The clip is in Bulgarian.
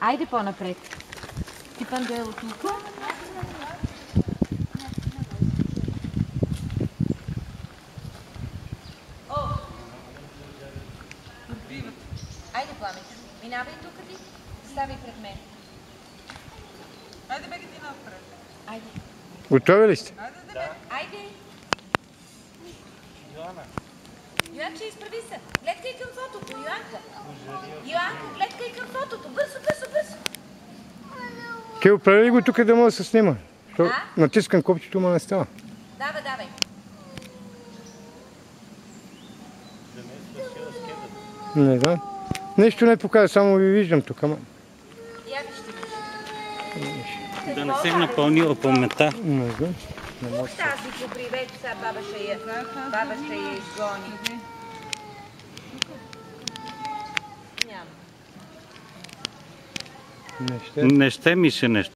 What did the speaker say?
Айде по-напред. Ти Пандело тук. Айде, Пламен. Минавай тук ти. Ставай пред мен. Айде, беги ти напред. Айде. Готови ли сте? Айде. Йоанче, изправи се. Гледкай към фотото, Йоанка. Йоанка, гледкай към фотото. Бързо, бързо, бързо. Кео, прави ли го тук да мога да се снима? Натискам копчето, ма не става. Давай, давай. Не знам. Нещо не показва, само ви виждам тук, ама... Я вижте. Да не се напълнила паметта. Не знам. Тази попривет, сега баба ще я изгони. Няма. Не ще. Не ще ми се нещо.